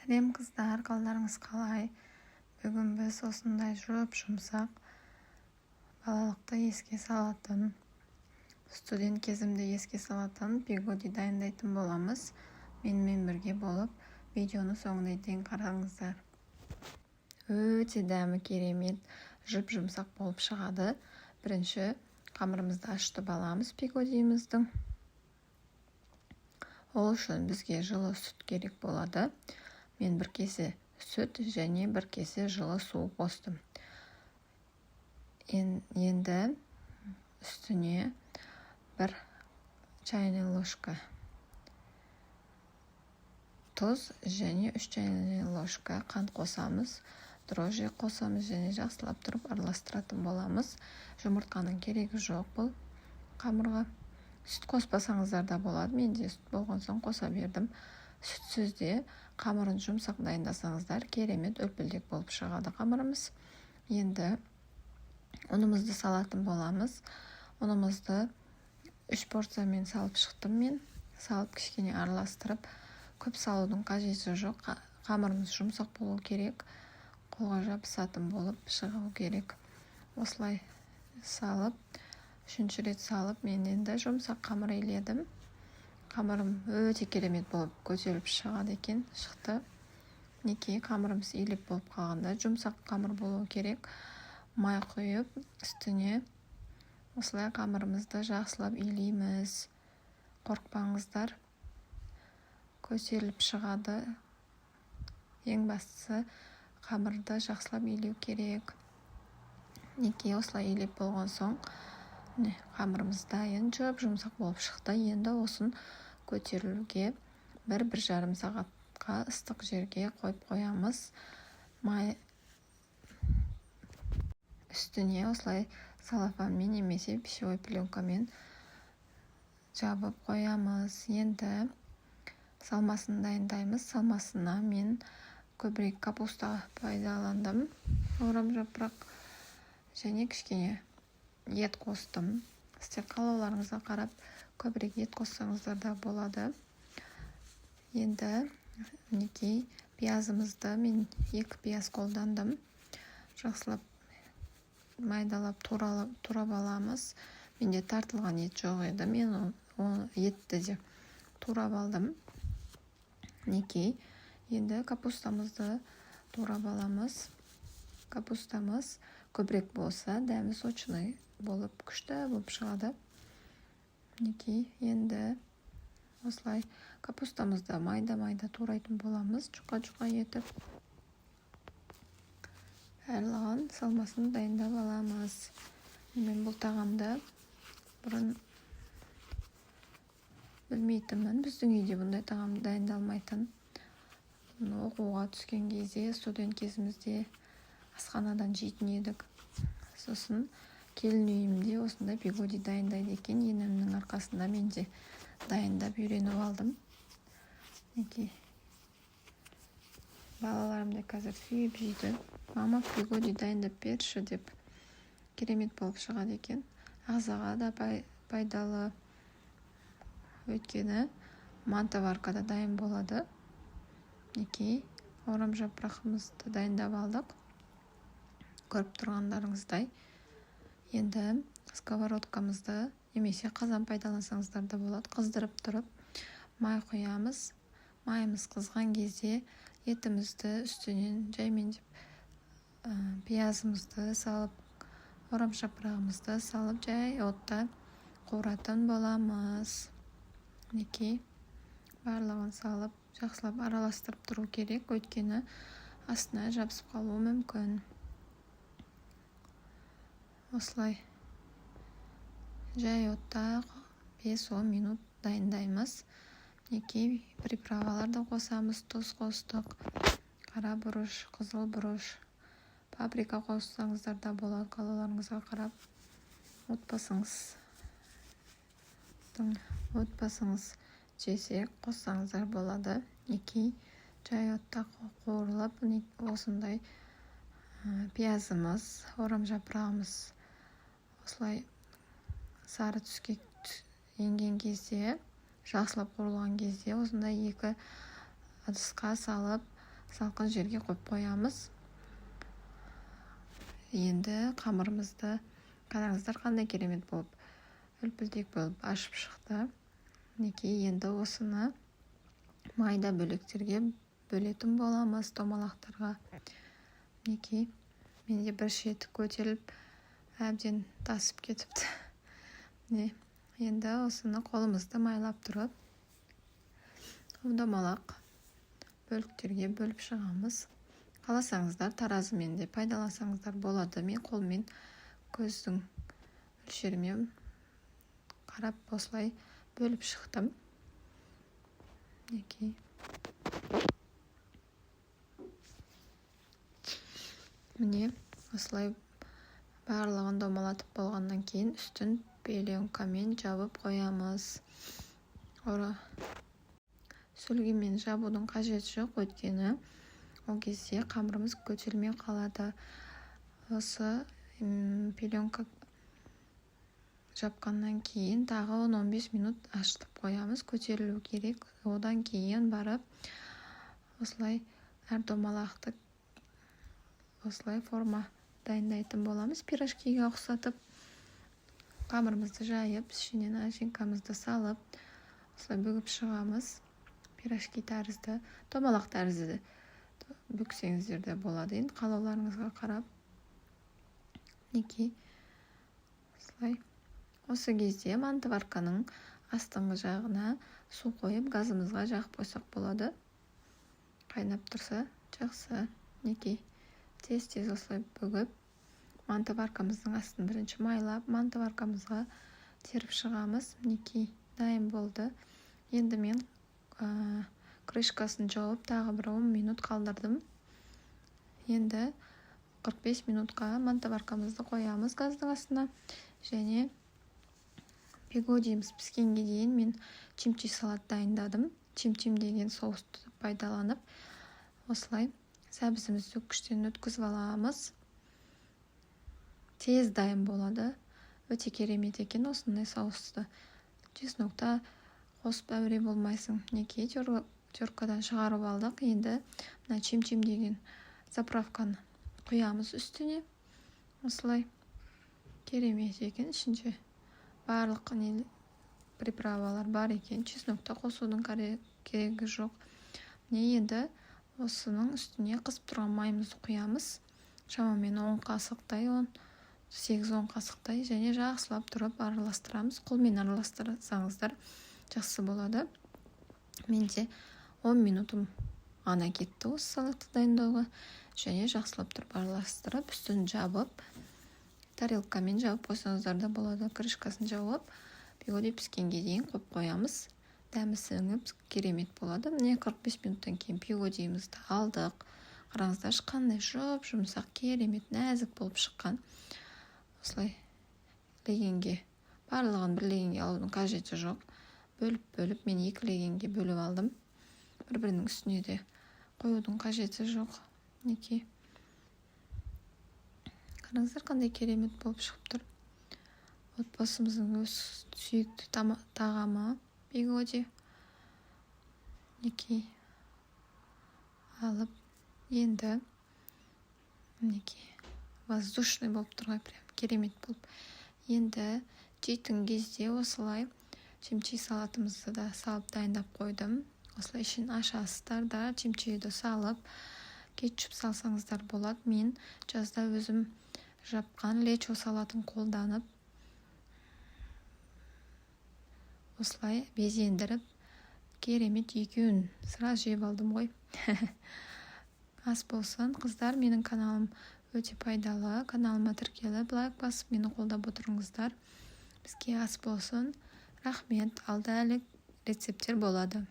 Сәлем қыздар, қалдарыңыз қалай? Бүгін біз осындай жұмсақ, балалықты еске салатын, студент кезімді еске салатын пигоди дайындайтын боламыз. Менімен бірге болып, видеоны соңына дейін қараңыздар. Өте дәмі керемет, жұмсақ болып шығады. Бірінші қамырымызды ашытып аламыз пигодиіміздің. Ол үшін бізге жылы сүт керек болады. Мен бір кесе сүт және бір кесе жылы су қостым. Енді үстіне бір чайный ложка тұз және 3 чайный ложка қант қосамыз. Дрожжи қосамыз және жақсылап тұрып араластыратын боламыз. Жұмыртқаның керегі жоқ бұл қамырға. Сүт қоспасаңыздар да болады. Менде сүт болған соң қоса бердім. Сүтсіз де қамырын жұмсақ дайындасаңыздар керемет үлпілдек болып шығады қамырымыз. Енді ұнымызды салатын боламыз. Ұнымызды 3 порциямен салып шықтым мен. Салып кішкене араластырып, көп салудың қажеті жоқ. Қамырымыз жұмсақ болу керек. Қолға жабысатын болып шығу керек. Осылай салып, 3-ші рет салып, мен енді жұмсақ қамыр иледім. Қамырым өте керемет болып көтеріліп шығады екен, шықты. Неке қамырымыз илеп болып қалғанда жұмсақ қамыр болу керек. Май құйып, үстіне осылай қамырымызды жақсылап илейміз. Қорықпаңыздар, көтеріліп шығады. Ең бастысы қамырды жақсылап илеу керек. Неке осылай илеп болған соң қамырымыз дайын, жұмсақ болып шықты. Енді осын көтерілуге 1-1,5 сағатқа ыстық жерге қойып қоямыз. Май үстіне осылай салафанмен немесе пищевой пленкамен жабып қоямыз. Енді салмасын дайындаймыз. Салмасына мен көбірек капуста пайдаландым. Орамжапырақ және кішкене ет қостым. Сіздер қалауларыңызға қарап көбірек ет қоссаңыздар да болады. Енді мінекей пиязымызды мен 2 пияз қолдандым. Жақсылап майдалап турап аламыз. Менде тартылған ет жоқ еді. Мен етті де турап алдым. Мінекей енді капустамызды турап аламыз. Капустамыз көбірек болса, дәмі сочный болып, күшті болып шығады. Мінекей енді осылай капустамызды майда турайтын боламыз, жұқа етіп. Әрліған салмасын дайындап аламыз. Мен бұл тағамды бұрын білмейтінмін. Біздің үйде бұндай тағам дайындалмайтын. Оқуға түскен кезде, студент кезімізде асханадан жейтін едік. Сосын келін үйімде осындай пигоди дайындайды екен. Енемнің арқасында мен де дайындап үйреніп алдым. Балаларым да қазір сүйіп жейді. Мама, пигоди дайындап берші деп. Керемет болып шығады екен. Ағзаға да пайдалы. Өйткені мантоваркада дайын болады. Орамжапырағымызды дайындап алдық. Көріп тұрғандарыңыздай. Енді сковородкамызды немесе қазан пайдалансаңыздар да болады. Қыздырып тұрып, май құямыз. Майымыз қызған кезде етімізді үстінен жаймендеп, пиязымызды салып, орамжапырағымызды салып, жай отта қуыратын боламыз. Мінекей барлығын салып, жақсылап араластырып тұру керек, өйткені астына жабысып қалуы мүмкін. Осылай жай отта 5-10 минут дайындаймыз. Мінекей приправаларды қосамыз. Тұз қостық, қара бұрыш, қызыл бұрыш, паприка қоссаңыздар да болады, қалауларыңызға қарап. Отпасыңыз жесе қоссаңыздар болады. Мінекей жай отта қуырылып, осындай пиязымыз, орамжапырағымыз осылай сары түске енген кезде, жақсылап қуырылған кезде осындай 2 ыдысқа салып, салқын жерге қойып қоямыз. Енді қамырымызды қараңыздар қандай керемет болып, үлпілдек болып ашып шықты. Мінекей, енді осыны майда бөліктерге бөлетін боламыз, томалақтарға. Мінекей, менде бір шеті көтеріліп, әбден тасып кетіпті. Енді осыны қолымызды майлап тұрып, домалақ бөліктерге бөліп шығамыз. Қаласаңыздар таразымен де пайдалансаңыздар болады. Мен қолмен көздің өлшерімен қарап осылай бөліп шықтым. Мінекей. Міне осылай барлығын домалатып болғаннан кейін үстін пеленкамен жабып қоямыз. Сүлгімен жабудың қажеті жоқ, өйткені ол кезде қамырымыз көтерілмей қалады. Осы пеленка жапқаннан кейін тағы 10-15 минут ашытып қоямыз, көтерілу керек. Одан кейін барып осылай әр домалақты осылай форма дайындайтын боламыз. Пирожкиге ұқсатып қамырымызды жайып, ішінен начинкамызды салып, осылай бүгіп шығамыз. Пирожки тәрізді, домалақ тәрізді бүксеңіздер де болады. Енді қалауларыңызға қарап. Мінекей, осылай. Осы кезде мантыварканың астыңғы жағына су қойып, газымызға жағып қойсақ болады. Қайнап тұрса жақсы. Мінекей, тез-тез осылай бүгіп, мантываркамыздың астын бірінші майлап, мантываркамызға теріп шығамыз. Мінекей, дайын болды. Енді мен крышкасын жауып, тағы бір 10 минут қалдырдым. Енді 45 минутқа мантываркамызды қоямыз газдың астына. Және пигодиіміз піскенге дейін мен чимчи салат дайындадым. Чимчим деген соусты пайдаланып, осылай сәбізімізді күштен өткізіп аламыз. Тез дайын болады. Өте керемет екен осындай соусты. Чеснокта қосып әуре болмайсың. Мінекей, теркадан шығарып алдық. Енді мына чимчим деген заправканы құямыз үстіне. Осылай керемет екен. Ішінде барлық приправалар бар екен. Чеснокта қосудың керегі жоқ. Енді осының үстіне қызып тұрған майымызды құямыз. Шамамен 10 қасықтай, 8-10 қасықтай, және жақсылап тұрып араластырамыз. Қолмен араластырсаңыздар жақсы болады. Менде 10 минутым ғана кетті осы салатты дайындауға. Және жақсылап тұрып араластырып, үстін жабып, тарелкамен жауып қойсаңыздар да болады. Крышкасын жауып, пигоди піскенге дейін қойып қоямыз. Дәмі сіңіп керемет болады. Міне 45 минуттан кейін пигодиімізді алдық. Қараңыздар, қандай жұмсақ, керемет, нәзік болып шыққан. Осылай легенге, барлығын бір легенге алудың қажеті жоқ. Бөліп, мен 2 легенге бөліп алдым. Бір-бірінің үстіне де қоюдың қажеті жоқ. Мінекей. Қараңыздар, қандай керемет болып шығып тұр. Отбасымыздың өз сүйікті тағамы пигоди. Мінекей. Алып, енді мінекей, воздушный болып тұрғай, прям керемет болып. Енді жейтін кезде осылай чимчи салатымызды да салып дайындап қойдым. Осылай ішін ашасыздар да, чимчиді салып, кетчуп салсаңыздар болады. Мен жазда өзім жапқан лечо салатын қолданып, осылай безендіріп, керемет екеуін сразу жеп алдым ғой. Ас болсын, қыздар, менің каналым өте пайдалы. Каналыма тіркеліп, лайк басып, мені қолдап отырыңыздар. Бізге ас болсын. Рахмет. Алда әлі рецепттер болады.